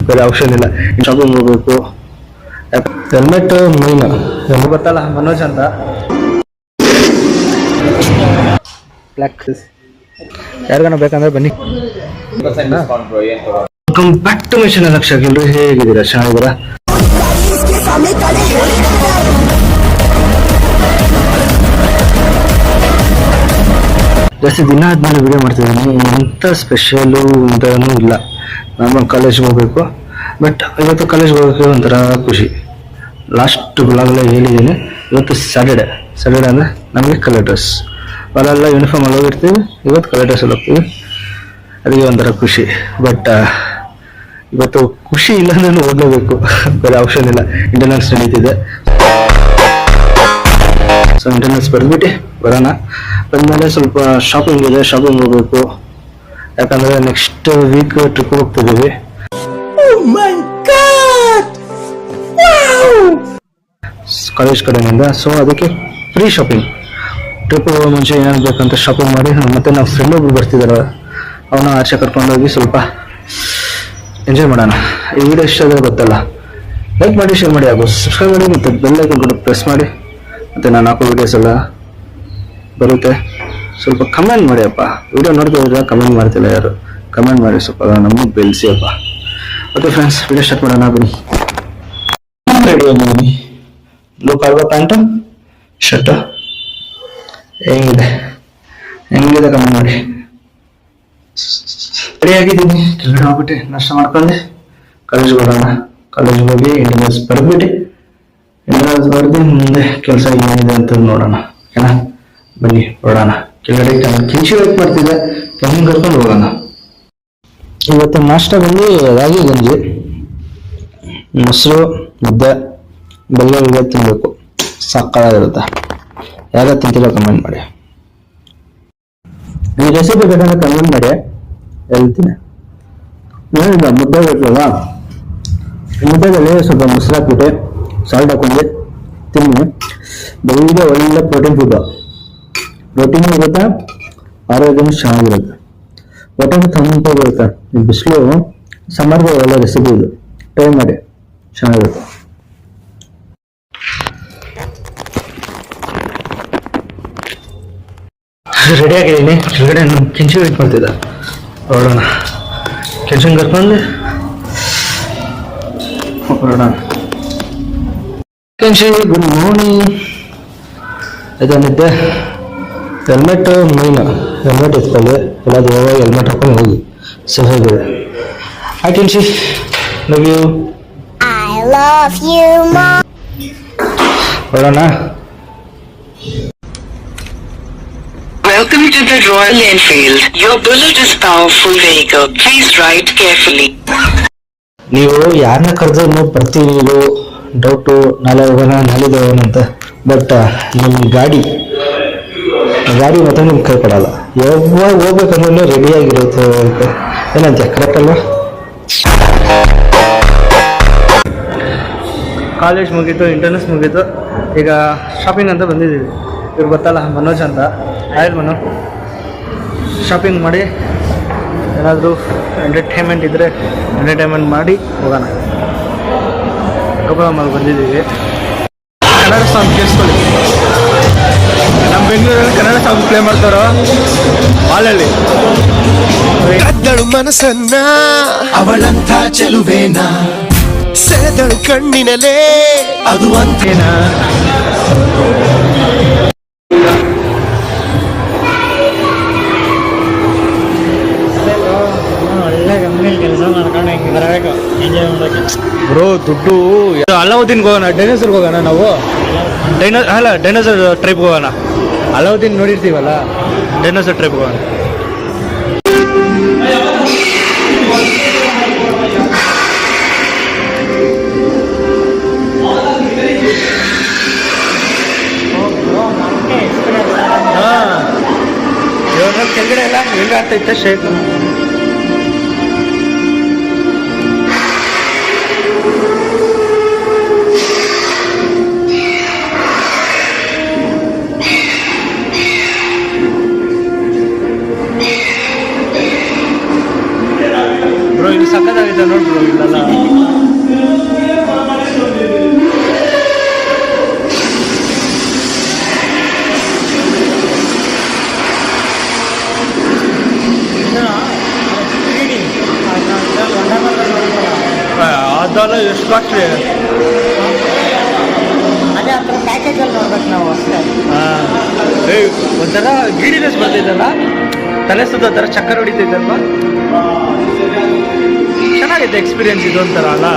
ಬೇರೆ ಆಪ್ಷನ್ ಇಲ್ಲ. ಶಾಪಿಂಗ್ ಹೋಗ್ಬೇಕು. ಹೆಲ್ಮೆಟ್ ಮೈನ್ ಗೊತ್ತಲ್ಲ, ಮನೋಜ್ ಅಂತ ಬ್ಲ್ಯಾಕ್. ಯಾರಿಗಾನ ಬೇಕಂದ್ರೆ ಬನ್ನಿ. Welcome back to mission Laksha. ಎಲ್ಲರೂ ಹೇಗಿದ್ದೀರಾ? ಚೆನ್ನಾಗಿದ್ದೀರಾ? ಜಾಸ್ತಿ ದಿನ ಆದ್ಮೇಲೆ ವಿಡಿಯೋ ಮಾಡ್ತಿದ್ದೀನಿ. ಎಂಥ ಸ್ಪೆಷಲು ಅಂತನೂ ಇಲ್ಲ. ನಾನು ಕಾಲೇಜ್ಗೆ ಹೋಗ್ಬೇಕು. ಬಟ್ ಇವತ್ತು ಕಾಲೇಜ್ಗೆ ಹೋಗೋಕ್ಕೆ ಒಂಥರ ಖುಷಿ. ಲಾಸ್ಟ್ ಬ್ಲಾಗಲ್ಲೇ ಹೇಳಿದ್ದೀನಿ, ಇವತ್ತು ಸ್ಯಾಟರ್ಡೆ ಅಂದರೆ ನಮಗೆ ಕಲರ್ ಡ್ರೆಸ್. ಅಲ್ಲೆಲ್ಲ ಯೂನಿಫಾರ್ಮ್ ಅಲ್ಲಿ ಹೋಗಿರ್ತೀವಿ, ಇವತ್ತು ಕಲರ್ ಡ್ರೆಸ್ಸಲ್ಲಿ ಹೋಗ್ತೀವಿ. ಅದಕ್ಕೆ ಒಂಥರ ಖುಷಿ. ಬಟ್ ಇವತ್ತು ಖುಷಿ ಇಲ್ಲ ಅಂದ್ರೆ ಓಡಲೇಬೇಕು, ಬೇರೆ ಆಪ್ಷನ್ ಇಲ್ಲ. ಇಂಟರ್ನಲ್ಸ್ ನಡೀತಿದೆ. ಸೊ ಇಂಟರ್ನಲ್ಸ್ ಬರೆದ್ಬಿಟ್ಟು ಬರೋಣ. ಬಂದಮೇಲೆ ಸ್ವಲ್ಪ ಶಾಪಿಂಗ್ ಇದೆ, ಶಾಪಿಂಗ್ ಹೋಗ್ಬೇಕು. ಯಾಕಂದರೆ ನೆಕ್ಸ್ಟ್ ವೀಕ್ ಟ್ರಿಪ್ ಹೋಗ್ತಿದ್ದೀವಿ ಕಾಲೇಜ್ ಕಡೆಯಿಂದ. ಸೊ ಅದಕ್ಕೆ ಫ್ರೀ ಶಾಪಿಂಗ್. ಟ್ರಿಪ್ ಹೋಗೋ ಮುಂಚೆ ಏನಾದ್ರು ಬೇಕಂತ ಶಾಪಿಂಗ್ ಮಾಡಿ, ಮತ್ತೆ ನಾವು ಫ್ರೆಂಡ್ ಒಬ್ರು ಬರ್ತಿದ್ದಾರೆ, ಅವನ್ನ ಆಚೆ ಕರ್ಕೊಂಡೋಗಿ ಸ್ವಲ್ಪ ಎಂಜಾಯ್ ಮಾಡೋಣ. ಈ ವಿಡಿಯೋ ಇಷ್ಟ ಆದರೆ ಗೊತ್ತಲ್ಲ, ಲೈಕ್ ಮಾಡಿ, ಶೇರ್ ಮಾಡಿ, ಹಾಗೂ ಸಬ್ಸ್ಕ್ರೈಬ್ ಮಾಡಿ, ಮತ್ತು ಬೆಲ್ ಐಕಾನ್ ಕೂಡ ಪ್ರೆಸ್ ಮಾಡಿ. ಮತ್ತು ನಾನು ಹಾಕೋ ವಿಡಿಯೋಸ್ ಎಲ್ಲ ಬರುತ್ತೆ. ಸ್ವಲ್ಪ ಕಮೆಂಟ್ ಮಾಡಿ ಅಪ್ಪ. ವಿಡಿಯೋ ನೋಡ್ತಿದ್ರೆ ಕಮೆಂಟ್ ಮಾಡ್ತಿಲ್ಲ ಯಾರು. ಕಮೆಂಟ್ ಮಾಡಿ, ಸ್ವಲ್ಪ ನಮಗೆ ಬೆಳೆಸಿ ಅಪ್ಪ. ಓಕೆ ಫ್ರೆಂಡ್ಸ್, ವಿಡಿಯೋ ಸ್ಟಾರ್ಟ್ ಮಾಡೋಣ ಬನ್ನಿ. ರೆಡಿ ಆಗಿದ್ದೀನಿ. ಬ್ಲೂ ಕಾರ್ಗೋ ಪ್ಯಾಂಟು, ಶರ್ಟು ಹೆಂಗಿದೆ ಕಮೆಂಟ್ ಮಾಡಿ. ರೆಡಿ ಆಗಿದ್ದೀನಿ. ಕೆಳಗಡೆ ಹೋಗ್ಬಿಟ್ಟು ನಾಷ್ಟ ಮಾಡ್ಕೊಂಡು ಕಾಲೇಜ್ಗೆ ಹೋಗೋಣ. ಕಾಲೇಜ್ಗೆ ಹೋಗಿ ಇಂಟರ್ನಲ್ಸ್ ಬರೆದ್ಬಿಟ್ಟು, ಇಂಟರ್ನಲ್ಸ್ ಬರೆದು ಮುಂದೆ ಕೆಲಸ ಏನಿದೆ ಅಂತ ನೋಡೋಣ. ಓಕೆನಾ? ಬನ್ನಿ ಹೊರಡೋಣ. ಕೆಳಗಡೆ ಕಿಂಚಿ ವೇಟ್ ಮಾಡ್ತಿದ್ದೆ, ಕೆಮ್ಮು ಕರ್ಕೊಂಡು ಹೋಗೋಣ. ಇವತ್ತು ನಾಷ್ಟ ಬಂದು ರಾಗಿ ಗಂಜಿ, ಮೊಸರು, ಮುದ್ದೆ, ಬೆಲ್ಲ ತಿನ್ನಬೇಕು. ಸಕ್ಕತ್ತಾಗಿರುತ್ತೆ. ಯಾರು ತಿಂತಿಲ್ಲ ಕಮೆಂಟ್ ಮಾಡಿ. ಈ ರೆಸಿಪಿ ಬೇಕಾದ್ರೆ ಕಮೆಂಟ್ ಮಾಡಿ, ಹೇಳ್ತೀನಿ. ಏನಿಲ್ಲ, ಮುದ್ದೆ ಬೇಕಲ್ಲ, ಮುದ್ದೆದಲ್ಲಿ ಸ್ವಲ್ಪ ಮೊಸರು ಹಾಕ್ಬಿಟ್ಟು ಸಾಲ್ಟ್ ಹಾಕೊಂಡು ತಿನ್ನಿ. ಬೆಳಿಗ್ಗೆ ಒಳ್ಳೆ ಪ್ರೋಟೀನ್ ಫುಡ್. ಪ್ರೋಟೀನು ಇರುತ್ತೆ, ಆರೋಗ್ಯನೂ ಚೆನ್ನಾಗಿರುತ್ತೆ, ಹೊಟ್ಟೆನೂ ತಂಪಾಗಿರುತ್ತೆ. ಈ ಬಿಸಿಲು ಸಮ್ಮರ್ಗೆ ಒಳ್ಳೆ ರೆಸಿಪಿ ಇದು, ಟ್ರೈ ಮಾಡಿ, ಚೆನ್ನಾಗಿರುತ್ತೆ. ರೆಡಿ ಆಗಿದ್ದೀನಿ. ಕೆಳಗಡೆ ಕೆಂಚು ವೇಟ್ ಮಾಡ್ತಿದ್ದ, ಹೊರಡೋಣ. ಕೆಂಚನ್ ಕರ್ಕೊಂಡು ಹೊರಡೋಣ. Kenchi, good morning. ಇದನ್ನಿದ್ದೆ ಹೆಲ್ಮೆಟ್ ಮೈನ್. ಹೆಲ್ಮೆಟ್ ಎತ್ಕೊಳ್ಳಿ, ಎಲ್ಲಾದ್ರೂ ಹೋಗಿ ಹೆಲ್ಮೆಟ್ ಹಾಕೊಂಡು ಹೋಗಿ, ಸೇಫ್ ಆಗಿದೆ. Hi Kenchi, love you. ಹೊರಡೋಣ. Welcome to the Royal Enfield. Your bullet is powerful vehicle. Please ride carefully. ನೀವು ಯಾರನ್ನ ಕರೆದ್ರು ಬರ್ತೀವಿ, ನೀವು ಡೌಟು, ನಾಳೆ ಹೋಗೋಣ, ನಾಳಿದ್ದು ಹೋಗೋಣ ಅಂತ. ಬಟ್ ನಿಮ್ಮ ಗಾಡಿ ಮಾತ್ರ ನಿಮ್ಗೆ ಕೈ ಕೊಡಲ್ಲ. ಯಾವಾಗ ಹೋಗ್ಬೇಕಂದ್ರೆ ರೆಡಿಯಾಗಿರುತ್ತೆ. ಏನಂತ ಕರೆಕ್ಟ್ ಅಲ್ವಾ? ಕಾಲೇಜ್ ಮುಗೀತು, ಇಂಟರ್ನಲ್ಸ್ ಮುಗೀತು. ಈಗ ಶಾಪಿಂಗ್ ಅಂತ ಬಂದಿದ್ದೀವಿ. ಇವ್ರು ಗೊತ್ತಲ್ಲ, ಮನೋಜ್ ಅಂತ. ಆಯ್ತು ಮನೋ, ಶಾಪಿಂಗ್ ಮಾಡಿ ಏನಾದರೂ ಎಂಟರ್ಟೈನ್ಮೆಂಟ್ ಇದ್ದರೆ ಎಂಟರ್ಟೈನ್ಮೆಂಟ್ ಮಾಡಿ ಹೋಗೋಣ. ಗೋಪಾಲಮ್ಮಲ್ಲಿ ಬಂದಿದ್ದೀವಿ. ಕನ್ನಡ ಸಾಂಗ್ ಕೇಳಿಸ್ಕೊಳ್ಳಿ. ನಮ್ಮ ಬೆಂಗಳೂರಲ್ಲಿ ಕನ್ನಡ ಸಾಂಗ್ ಪ್ಲೇ ಮಾಡ್ತಾರೋ ಹಾಲಲ್ಲಿ. ಕದ್ದಳು ಮನಸ್ಸನ್ನ ಅವಳಂಥ ಚೆಲುವೇನ, ಸೆಳೆದಳು ಕಣ್ಣಿನಲೇ ಅದು ಅಂತೇನಾ. ಬ್ರೋ ದುಡ್ಡು ಅಲಾವುದ್ದೀನ್ಗೆ ಹೋಗೋಣ, ಡೈನೋಸರ್ಗೆ ಹೋಗೋಣ ನಾವು. ಡೈನೋಸರ್ ಟ್ರಿಪ್ಗೆ ಹೋಗೋಣ. ಅಲಾವುದ್ದೀನ್ ನೋಡಿರ್ತೀವಲ್ಲ, ಡೈನೋಸರ್ ಟ್ರಿಪ್ಗೆ ಹೋಗೋಣ. ಇವಾಗ ಕೆಳಗಡೆ ಎಲ್ಲ ಹೆಂಗಾಗ್ತೈತೆ ಶೇಕ್. ಬ್ರೋ ಇಲ್ಲಿ ಸಕ್ಕತ್ತಾಗಿದೆ ನೋಡ್ರು ಇಲ್ಲೆಲ್ಲ. ಅದೆಲ್ಲ ಎಷ್ಟು ಕಾಸ್ಟ್ಲಿ. ಅದೇ ಆ ಥರ ಪ್ಯಾಕೇಜಲ್ಲಿ ನೋಡ್ಬೇಕು ನಾವು ಅಷ್ಟೇ. ಒಂಥರ ಗಿಡಿನೆಸ್ ಬರ್ತಿದ್ದಲ್ಲ, ತಲೆ ಸುತ್ತ ಥರ ಚಕ್ಕರ್ ಹೊಡಿತಿದ್ದಲ್ವ, ಚೆನ್ನಾಗಿದೆ ಎಕ್ಸ್ಪೀರಿಯನ್ಸ್ ಇದು ಒಂಥರ ಅಲ್ಲ.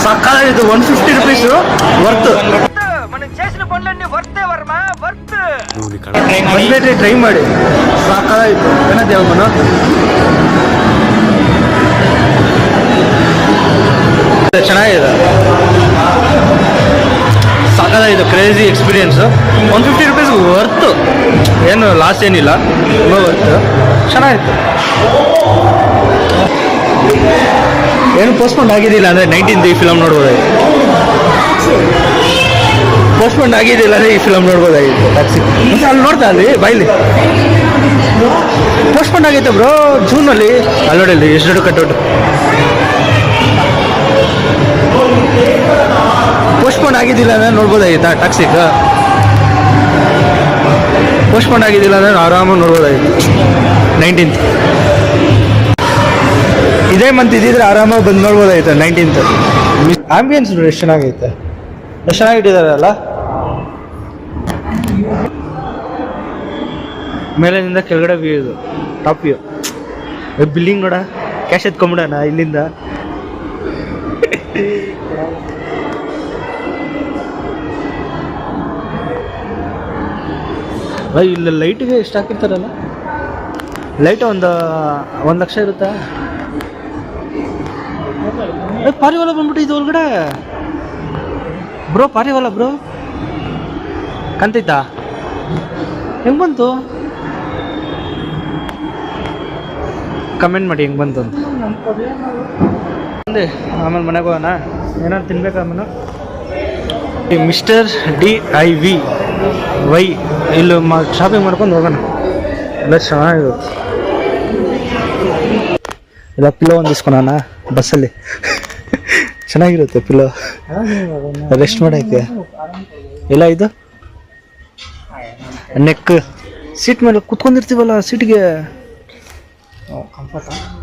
సకాలం 150 రూపీస్ వర్త్. మనం చేసిన పనులన్నీ వర్తే వర్మ వర్త్. ಬಂದ್ಬಿಟ್ರೆ ಟ್ರೈ ಮಾಡಿ, ಸಾಕಾಯಿತು ಏನದೇವ ಮನ. ಚೆನ್ನಾಗಿದೆ, ಸಾಕಾಗಿದೆ, ಕ್ರೇಜಿ ಎಕ್ಸ್ಪೀರಿಯನ್ಸ್. 150 ರೂಪೀಸ್ ವರ್ತ್, ಏನು ಲಾಸ್ ಏನಿಲ್ಲ, ತುಂಬ ವರ್ತ್. ಚೆನ್ನಾಗಿತ್ತು. ಏನು ಪೋಸ್ಟ್ಪೋಂಡ್ ಆಗಿದ್ದಿಲ್ಲ ಅಂದರೆ 19th ಈ ಫಿಲಮ್ ನೋಡ್ಬೋದಾಗಿತ್ತು. ಪೋಸ್ಟ್ಪೋಂಡ್ ಆಗಿದ್ದಿಲ್ಲ ಅಂದರೆ ಈ ಫಿಲಮ್ ನೋಡ್ಬೋದಾಗಿತ್ತು. ಟ್ಯಾಕ್ಸಿ ಮತ್ತೆ ಅಲ್ಲಿ ನೋಡ್ತಾ ಅಲ್ಲಿ ಬಾಯ್ಲಿ ಪೋಸ್ಟ್ಪೋಂಡ್ ಆಗೈತೆ ಬ್ರೋ, ಜೂನಲ್ಲಿ. ಅಲ್ಲಿ ನೋಡಿ ಎಷ್ಟು ದೊಡ್ಡ ಕಟ್ಔಟ್. ಪೋಸ್ಟ್ಪೋಂಡ್ ಆಗಿದ್ದಿಲ್ಲ ಅಂದರೆ ನೋಡ್ಬೋದಾಗಿತ್ತಾ ಟ್ಯಾಕ್ಸಿಗೆ. ಪೋಸ್ಟ್ಪೋಂಡ್ ಆಗಿದ್ದಿಲ್ಲ ಅಂದರೆ ಆರಾಮಾಗಿ ನೋಡ್ಬೋದಾಗಿತ್ತು 19th. ಇದೇ ಮಂತ್ ಇದ್ದಿದ್ರೆ ಆರಾಮಾಗಿ ಬಂದು ನೋಡ್ಬೋದಾಗಿತ್ತು 19th. ಆಂಬಿಯನ್ಸ್ ಎಷ್ಟು ಚೆನ್ನಾಗೈತೆ, ಎಷ್ಟು ಚೆನ್ನಾಗಿಟ್ಟಿದ್ದಾರೆ ಅಲ್ಲ. ಮೇಲಿನಿಂದ ಕೆಳಗಡೆ ವ್ಯೂ, ಇದು ಟಾಪ್ ವ್ಯೂ. ಬಿಲ್ಡಿಂಗ್ ನೋಡ, ಕ್ಯಾಶ್ ಎತ್ಕೊಂಬಿಡೋಣ ಇಲ್ಲಿಂದ. ಇಲ್ಲ ಲೈಟಿಗೆ ಎಷ್ಟು ಹಾಕಿರ್ತಾರಲ್ಲ, ಲೈಟ್ ಒಂದು 1 ಲಕ್ಷ ಇರುತ್ತಾ. ಪಾರಿವಾಳ ಬಂದ್ಬಿಟ್ಟು ಇದು ಒಳಗಡೆ ಬ್ರೋ, ಪಾರಿವಾಳ ಬ್ರೋ ಕಂತೈತಾ, ಹೆಂಗ್ ಬಂತು ಕಮೆಂಟ್ ಮಾಡಿ ಹೆಂಗ್ ಬಂತು ಅಂತ. ಆಮೇಲೆ ಮನೆಗೆ ಹೋಗೋಣ, ಏನಾದ್ರು ತಿನ್ಬೇಕಾ ಆಮೇಲೆ. ಮಿಸ್ಟರ್ DIY ಇಲ್ಲಿ ಶಾಪಿಂಗ್ ಮಾಡ್ಕೊಂಡು ಹೋಗೋಣ, ಎಲ್ಲ ಚೆನ್ನಾಗಿರುತ್ತೆ. ಇಲ್ಲ ಪಿಲ್ಲೋ ಒಂದು ಇಸ್ಕೊಳೋಣ ಬಸ್ಸಲ್ಲಿ, ಚೆನ್ನಾಗಿರುತ್ತೆ ಪಿಲ್ಲೋ ರೆಸ್ಟ್ ಮಾಡೋಕ್ಕೆ. ಇಲ್ಲ ಇದು ನೆಕ್ ಸೀಟ್ ಮೇಲೆ ಕುತ್ಕೊಂಡಿರ್ತೀವಲ್ಲ ಸೀಟ್ಗೆ,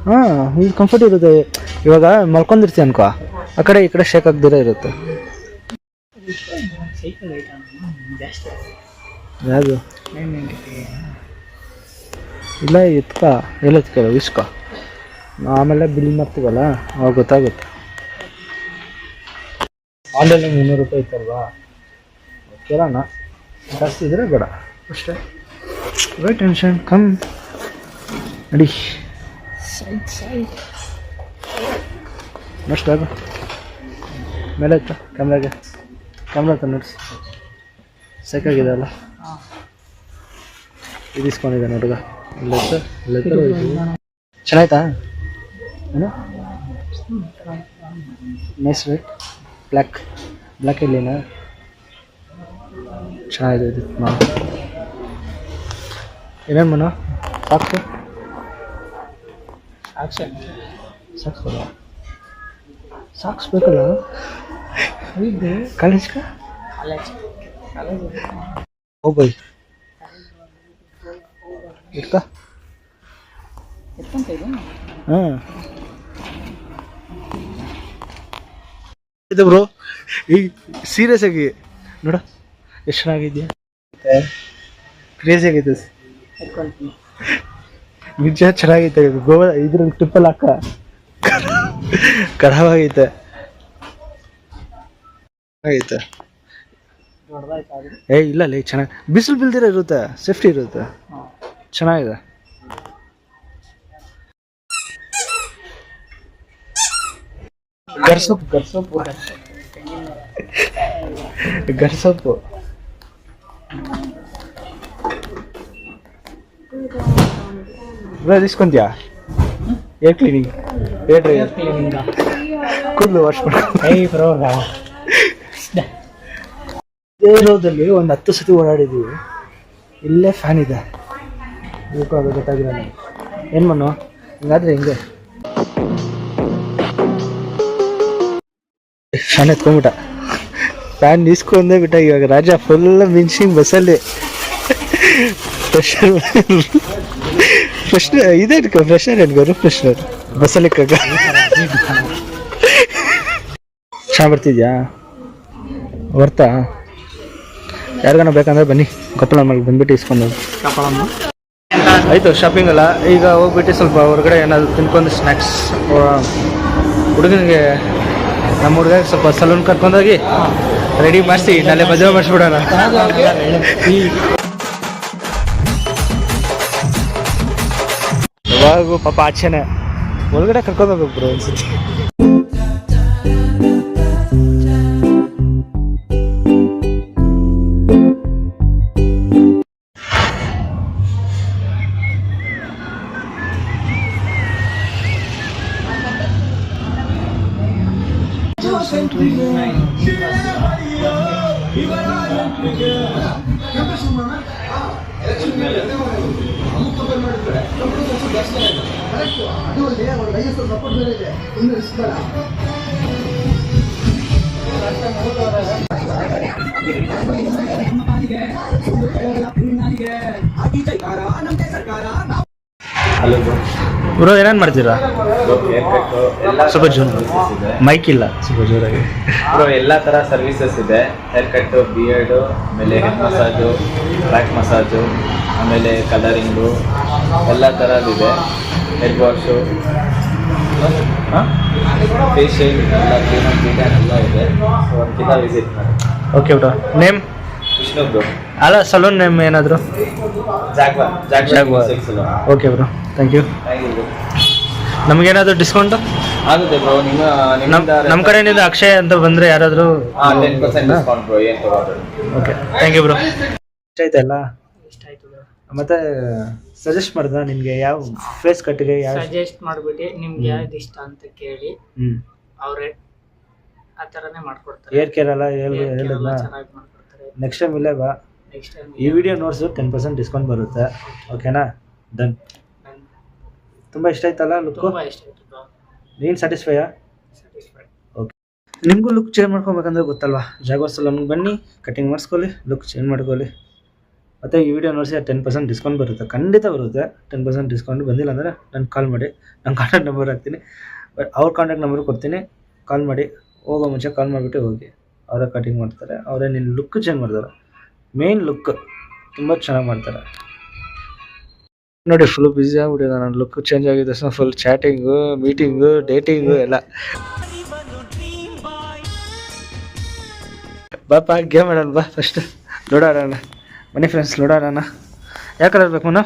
ಹಾಂ ಇದು ಕಂಫರ್ಟ್ ಇರುತ್ತೆ. ಇವಾಗ ಮಲ್ಕೊಂಡಿರ್ತೀವಿ ಅನ್ಕೋ, ಆ ಕಡೆ ಈ ಕಡೆ ಶೇಕ್ ಆಗದಿರ ಇರುತ್ತೆ. ಯಾವುದು ಇಲ್ಲ ಎತ್ಕ, ಎಲ್ಲ ಎತ್ಕ ಇಸ್ಕ, ಆಮೇಲೆ ಬಿಲ್ ಮಾಡ್ತೀವಲ್ಲ ಅವಾಗ ಗೊತ್ತಾಗುತ್ತೆ. ಆನ್ಲೈನ್ 300 ರೂಪಾಯಿ ಇತ್ತಲ್ವಾ, ಕೇಳೋಣ, ಜಾಸ್ತಿ ಇದ್ರೆ ಬೇಡ ಅಷ್ಟೇ. ವೈ ಟೆನ್ಷನ್ ಕಮ್ ನಡಿ ನೆಕ್ಸ್ಟ್ ಆಗ ಮೇಲೆ ಆಯ್ತಾ. ಕ್ಯಾಮ್ರಾ ಹತ್ರ ನೋಡಿಸಿ, ಸಾಕಾಗಿದೆ ಅಲ್ಲ. ಇದು ಇಸ್ಕೊಂಡಿದ್ದಾನೆ ಹುಡುಗ, ಚೆನ್ನಾಯ್ತಾ ಏನು ನೈಸ್ ರೇಟ್. ಬ್ಲ್ಯಾಕ್ ಇಲ್ಲಿನ ಚೆನ್ನಾಗಿದೆ ಇದು. ಏನೇನು ಮನ ಸಾಕು ಸಾಕ್ಸ್ ಕೊಡ ಸಾಕ್ಸ್ ಬೇಕಲ್ಲ ಕಾಲೇಜ್ಗ ಹೋಗ್ಬೈ ಇಟ್ಕ ಹಾಂ ಇದು ಬ್ರೋ ಈಗ ಸೀರಿಯಸ್ ಆಗಿ ನೋಡ ಎಷ್ಟು ಚೆನ್ನಾಗಿದೆಯಾ ಕ್ರೇಜಿ ಆಗೈತೆ ನಿಜ ಚೆನ್ನಾಗೈತೆ ಗೋವಾ ಇದ್ರ ಟ್ರಿಪ್ಪಲ್ಲಿ ಹಾಕ ಕಡವಾಗೈತೆ ಆಗೈತೆ ಇಲ್ಲ ಲೇ ಚೆನ್ನಾಗಿ ಬಿಸಿಲು ಬೀಳ್ದಿರ ಇರುತ್ತೆ ಸೇಫ್ಟಿ ಇರುತ್ತೆ ಚೆನ್ನಾಗಿದೆ ಗರ್ಸೊಪ್ಪು ಇಸ್ಕೊಂತೀಯಾ ಏರ್ ಕ್ಲೀನಿಂಗ್ ಕೂದಲು ವಾಶ್ ರೋಡಲ್ಲಿ ಒಂದು 10 ಸತಿ ಓಡಾಡಿದ್ದೀವಿ. ಇಲ್ಲೇ ಫ್ಯಾನ್ ಇದೆ ಅದು ಗೊತ್ತಾಗಿಲ್ಲ ಏನು ಮಣ್ಣು ಹಿಂಗಾದ್ರೆ ಹಿಂಗೆ ಫ್ಯಾನ್ ಎತ್ಕೊಂಡ್ಬಿಟ್ಟ ಫ್ಯಾನ್ ಇಸ್ಕೊಂಡೇ ಬಿಟ್ಟ. ಇವಾಗ ರಾಜ ಫುಲ್ ಮಿನ್ಸಿಂಗ್ ಬಸ್ಸಲ್ಲಿ ಫ್ರೆಶ್ನರ್ ಇದೆ ಫ್ರೆಶ್ನರ್ ಏನ್ಗಾರು ಫ್ರೆಶ್ನರ್ ಬಸ್ಸಲ್ಲಿ ಇಕ್ಕಾಗ ಚೆನ್ನಾಗಿ ಬರ್ತಿದ್ಯಾ ಬರ್ತಾ ಯಾರಿಗಾನ ಬೇಕಂದ್ರೆ ಬನ್ನಿ ಕೊಪ್ಪಳ ಮೇಲೆ ಬಂದ್ಬಿಟ್ಟು ಇಸ್ಕೊಂಡು ಆಯಿತು ಶಾಪಿಂಗ್ ಅಲ್ಲ. ಈಗ ಹೋಗ್ಬಿಟ್ಟು ಸ್ವಲ್ಪ ಹೊರಗಡೆ ಏನಾದರೂ ತಿನ್ಕೊಂಡು ಸ್ನ್ಯಾಕ್ಸ್ ಹುಡುಗನಿಗೆ ನಮ್ಮ ಹುಡುಗ ಸ್ವಲ್ಪ ಸಲೂನ್ ಕರ್ಕೊಂಡೋಗಿ ರೆಡಿ ಮಾಡಿಸಿ ನಾಳೆ ಮದುವೆ ಮಾಡಿಸ್ಬಿಡೋಣ. ಯಾವಾಗೂ ಪಾಪ ಆಚೆನೆ ಒಳಗಡೆ ಕರ್ಕೊಂಡೋಗ್ಬೇಕು ಬ್ರೋ ಅನ್ಸುತ್ತೆ. ಬ್ರೋ ಏನೇನು ಮಾಡ್ತೀರಾ? ಸ್ವಲ್ಪ ಜೋರು ಮೈಕ್ ಇಲ್ಲ, ಸ್ವಲ್ಪ ಜೋರಾಗಿ. ಬ್ರೋ ಎಲ್ಲ ಥರ ಸರ್ವಿಸಸ್ ಇದೆ. ಹೇರ್ ಕಟ್ಟು, ಬಿಯರ್ಡು, ಆಮೇಲೆ ಹೆಡ್ ಮಸಾಜು, ಬ್ಯಾಕ್ ಮಸಾಜು, ಆಮೇಲೆ ಕಲರಿಂಗು ಎಲ್ಲ ಥರದ್ದಿದೆ. ಹೆಡ್ ವಾಶು, ಫೇಶಿಯಲ್ ಎಲ್ಲ ಕ್ಲೀನ್ ಎಲ್ಲ ಇದೆ. ಸೊ ಒಂದ್ಕಿತ ವಿಸಿಟ್ ಮಾಡಿ. Okay bro. Name Vishnu bro. ಅಲ್ಲ ಸಲೂನ್ ನೇಮ್ ಏನಾದರೂ? Jaguar. Okay bro, thank you. ನಮಗೇನಾದರೂ ಡಿಸ್ಕೌಂಟು ಆಗುತ್ತೆ ಬ್ರೋ. ನಮ್ಮ ಕಡೆಯಿಂದ ಅಕ್ಷಯ್ ಅಂತ ಬಂದರೆ ಯಾರಾದರೂ 10% ಡಿಸ್ಕೌಂಟ್ ಬ್ರೋ. ಏನು ತಗೋಬೋದು. Okay, thank you bro. ಇಷ್ಟ ಆಯ್ತಲ್ಲ? ಇಷ್ಟ ಆಯಿತು ಬ್ರೋ. ಮತ್ತೆ ಸಜೆಸ್ಟ್ ಮಾಡ್ದ ನಿಮಗೆ ಯಾವ ಫೇಸ್ ಕಟ್ಗೆ ಯಾವ ಸಜೆಸ್ಟ್ ಮಾಡಿಬಿಟ್ಟು ನಿಮ್ಗೆ ಯಾವ್ದು ಇಷ್ಟ ಅಂತ ಕೇಳಿ ಅವರೇ ಆ ಥರನೇ ಮಾಡ್ಕೊಡ್ತಾರೆ. ಏರ್ ಕೇರ್ ಎಲ್ಲ ಹೇಳಿದ್ನ ಚೆನ್ನಾಗಿ ಮಾಡ್ಕೊಡ್ತಾರೆ. ನೆಕ್ಸ್ಟ್ ಟೈಮ್ ಇಲ್ಲೇ ಬಾ. ನೆಕ್ಸ್ಟ್ ಟೈಮ್ ಈ ವಿಡಿಯೋ ನೋಡ್ಸು 10% ಡಿಸ್ಕೌಂಟ್ ಬರುತ್ತೆ. ಓಕೆನಾ? ಡನ್. ತುಂಬ ಇಷ್ಟ ಆಯ್ತಲ್ಲ ಲುಕ್ಕು? ತುಂಬ ಇಷ್ಟ ಆಯಿತು ಬ್ರೋ. ನೀನು ಸ್ಯಾಟಿಸ್ಫೈಯಾ? ಸ್ಯಾಟಿಸ್ಫೈ. ಓಕೆ, ನಿಮಗೂ ಲುಕ್ ಚೇಂಜ್ ಮಾಡ್ಕೊಬೇಕಂದ್ರೆ ಗೊತ್ತಲ್ವಾ, ಜಾಗ್ವಾರ್ ಸಲೂನ್ಗೆ ಬನ್ನಿ, ಕಟಿಂಗ್ ಮಾಡಿಸ್ಕೊಳ್ಳಿ, ಲುಕ್ ಚೇಂಜ್ ಮಾಡ್ಕೊಳ್ಳಿ. ಮತ್ತು ಈ ವಿಡಿಯೋ ನೋಡಿಸಿ 10% ಡಿಸ್ಕೌಂಟ್ ಬರುತ್ತೆ, ಖಂಡಿತ ಬರುತ್ತೆ. 10% ಡಿಸ್ಕೌಂಟ್ ಬಂದಿಲ್ಲ ಅಂದರೆ ನಾನು ಕಾಲ್ ಮಾಡಿ, ನಾನು ಕಾಂಟ್ಯಾಕ್ಟ್ ನಂಬರ್ ಹಾಕ್ತೀನಿ, ಬಟ್ ಅವ್ರ ಕಾಂಟ್ಯಾಕ್ಟ್ ನಂಬರ್ ಕೊಡ್ತೀನಿ. ಕಾಲ್ ಮಾಡಿ, ಹೋಗೋ ಮುಂಚೆ ಕಾಲ್ ಮಾಡಿಬಿಟ್ಟು ಹೋಗಿ. ಅವರೇ ಕಟಿಂಗ್ ಮಾಡ್ತಾರೆ, ಅವರೇ ನಿನ್ನ ಲುಕ್ ಚೇಂಜ್ ಮಾಡ್ತಾರೆ. ಮೇನ್ ಲುಕ್ ತುಂಬ ಚೆನ್ನಾಗಿ ಮಾಡ್ತಾರೆ. ನೋಡಿ ಫುಲ್ ಬ್ಯುಸಿ ಆಗ್ಬಿಟ್ಟಿದೆ. ನನ್ನ ಲುಕ್ ಚೇಂಜ್ ಆಗಿದೆ, ಫುಲ್ ಚಾಟಿಂಗು, ಮೀಟಿಂಗು, ಡೇಟಿಂಗು ಎಲ್ಲ. ಬಾಪ ಗೇಮ್ ಆಡೋಣ ಬಾ. ಫಸ್ಟ್ ಲೂಡೋ ಆಡೋಣ ಬನ್ನಿ ಫ್ರೆಂಡ್ಸ್, ಲೂಡೋ ಆಡೋಣ. ಯಾವ ಕಲರ್ ಬೇಕು ಮನ?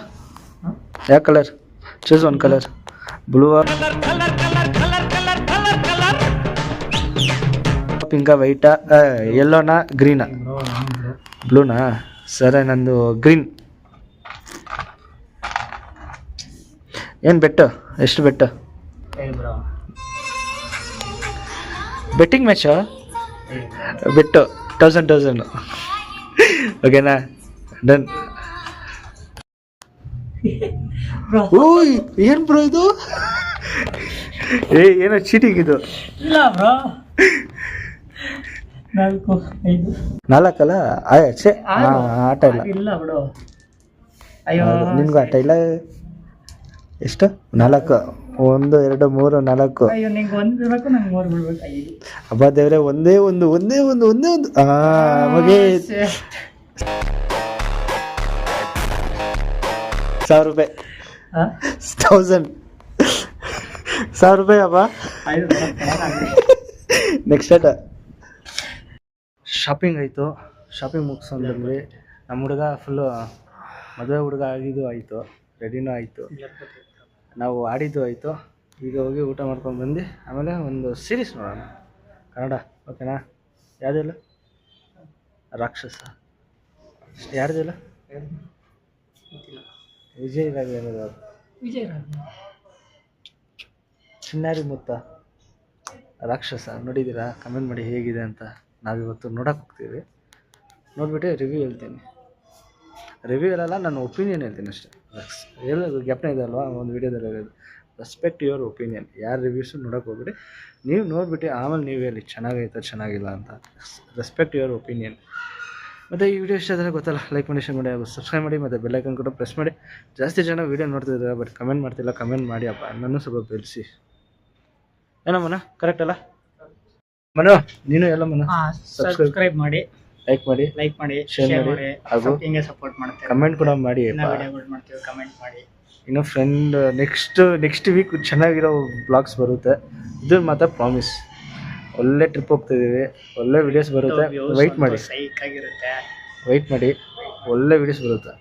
ಯಾವ colour? Choose one colour. Blue, ಪಿಂಕ, ವೈಟಾ, ಯೆಲ್ಲೋನಾ, ಗ್ರೀನಾ? ಬ್ಲೂನಾ? ಸರಿ, ನಂದು ಗ್ರೀನ್. ಏನು ಬೆಟ್ಟು? ಎಷ್ಟು ಬೆಟ್ಟು? Betting match? ಬೆಟ್ಟು 1000 ಓಕೆನಾ? ಡನ್. ಓಯ್ ಏನು ಬ್ರೋ ಇದು? ಏನೋ ಚೀಟಿಂಗ್ ಇದು. ಇಲ್ಲ ಬ್ರೋ 4 5 4 ಛೇ ಆಟ ಇಲ್ಲ. ಇಲ್ಲ ಬಿಡು. ಅಯ್ಯೋ ನಿನ್ಗೂ ಆಟ ಇಲ್ಲ. ಎಷ್ಟು 4 1 2 3 4. ಅಯ್ಯೋ ನಿಂಗೆ 1 ಬಿಡ್ಬೇಕು ನಂಗೆ 3 ಬಿಡ್ಬೇಕು. ಅಯ್ಯೋ ಅಬ್ಬಾ ದೇವ್ರೆ ಒಂದೇ ಒಂದು ಮಗೆ 1000 ರೂಪಾಯಿ 1000 ರೂಪಾಯಿ ಅಬ್ಬಾ. ನೆಕ್ಸ್ಟ್ ಆಟ ಶಾಪಿಂಗ್ ಆಯಿತು. ಶಾಪಿಂಗ್ ಮುಗಿಸ್ಕೊಂಡ್ಬಂದ್ವಿ. ನಮ್ಮ ಹುಡುಗ ಫುಲ್ಲು ಮದುವೆ ಹುಡುಗ ಆಗಿದ್ದು ಆಯಿತು, ರೆಡಿನೂ ಆಯಿತು, ನಾವು ಆಡಿದ್ದು ಆಯಿತು. ಈಗ ಹೋಗಿ ಊಟ ಮಾಡ್ಕೊಂಡು ಬಂದು ಆಮೇಲೆ ಒಂದು ಸೀರೀಸ್ ನೋಡೋಣ ಕನ್ನಡ. ಓಕೆನಾ? ಯಾವುದಿಲ್ಲ ರಾಕ್ಷಸ ಯಾರ್ದಿಲ್ಲ ವಿಜಯ್ ರಾಘವೇಂದ್ರ ಚಿನ್ನಾರಿ ಮುತ್ತ ರಾಕ್ಷಸ ನೋಡಿದ್ದೀರಾ? ಕಮೆಂಟ್ ಮಾಡಿ ಹೇಗಿದೆ ಅಂತ. ನಾವಿವತ್ತು ನೋಡೋಕೆ ಹೋಗ್ತೀವಿ. ನೋಡಿಬಿಟ್ಟು ರಿವ್ಯೂ ಹೇಳ್ತೀನಿ. ರಿವ್ಯೂ ಹೇಳಲ್ಲ, ನನ್ನ ಒಪಿನಿಯನ್ ಹೇಳ್ತೀನಿ ಅಷ್ಟೇ. ಹೇಳೋದು ಜ್ಞಾಪನ ಇದೆ ಅಲ್ವಾ ಒಂದು ವೀಡಿಯೋದಲ್ಲಿ ಹೇಳೋದು, ರೆಸ್ಪೆಕ್ಟ್ ಯುವರ್ ಒಪಿನಿಯನ್. ಯಾರು ರಿವ್ಯೂಸು ನೋಡೋಕೆ ಹೋಗ್ಬಿಡಿ, ನೀವು ನೋಡಿಬಿಟ್ಟು ಆಮೇಲೆ ನೀವು ಹೇಳಿ ಚೆನ್ನಾಗೈತೆ ಚೆನ್ನಾಗಿಲ್ಲ ಅಂತ. Respect your opinion. ಮತ್ತು ಈ ವಿಡಿಯೋ ಇಷ್ಟ ಆದರೆ ಗೊತ್ತಲ್ಲ, ಲೈಕ್ ಮಾಡಿ, ಶೇರ್ ಮಾಡಿ, ಹಾಗೂ ಸಬ್ಸ್ಕ್ರೈಬ್ ಮಾಡಿ, ಮತ್ತು ಬೆಲ್ಲೈಕನ್ ಕೂಡ ಪ್ರೆಸ್ ಮಾಡಿ. ಜಾಸ್ತಿ ಜನ ವೀಡಿಯೋ ನೋಡ್ತಿದ್ದಾರೆ ಬಟ್ ಕಮೆಂಟ್ ಮಾಡ್ತಿಲ್ಲ. ಕಮೆಂಟ್ ಮಾಡಿ ಅಪ್ಪ, ನನ್ನೂ ಸ್ವಲ್ಪ ಬೆಳೆಸಿ. ಏನೋ ಮನ ಕರೆಕ್ಟ್ ಅಲ್ಲ ಮನು? ನೀನು ಎಲ್ಲ ಮನ ಸಬ್ಸ್ಕ್ರೈಬ್ ಮಾಡಿ, ಲೈಕ್ ಮಾಡಿ, ಶೇರ್ ಮಾಡಿ, ಹಾಗೂ ಹಿಂಗೆ ಸಪೋರ್ಟ್ ಮಾಡ್ತೇವೆ. ಕಮೆಂಟ್ ಕೂಡ ಮಾಡಿ. ವಿಡಿಯೋಗಳು ಮಾಡ್ತೀವಿ, ಕಮೆಂಟ್ ಮಾಡಿ. ಇನ್ನು ಫ್ರೆಂಡ್ ನೆಕ್ಸ್ಟ್ ವೀಕ್ ಚೆನ್ನಾಗಿರೋ ಬ್ಲಾಗ್ಸ್ ಬರುತ್ತೆ, ಇದು ಮಾತ್ರ ಪ್ರಾಮಿಸ್. ಒಳ್ಳೆ ಟ್ರಿಪ್ ಹೋಗ್ತಿದ್ದೀವಿ, ಒಳ್ಳೆ ವಿಡಿಯೋಸ್ ಬರುತ್ತೆ. ವೆಯ್ಟ್ ಮಾಡಿ, ಸೈಕ್ ಆಗಿರುತ್ತೆ. ವೆಯ್ಟ್ ಮಾಡಿ, ಒಳ್ಳೆ ವಿಡಿಯೋಸ್ ಬರುತ್ತೆ.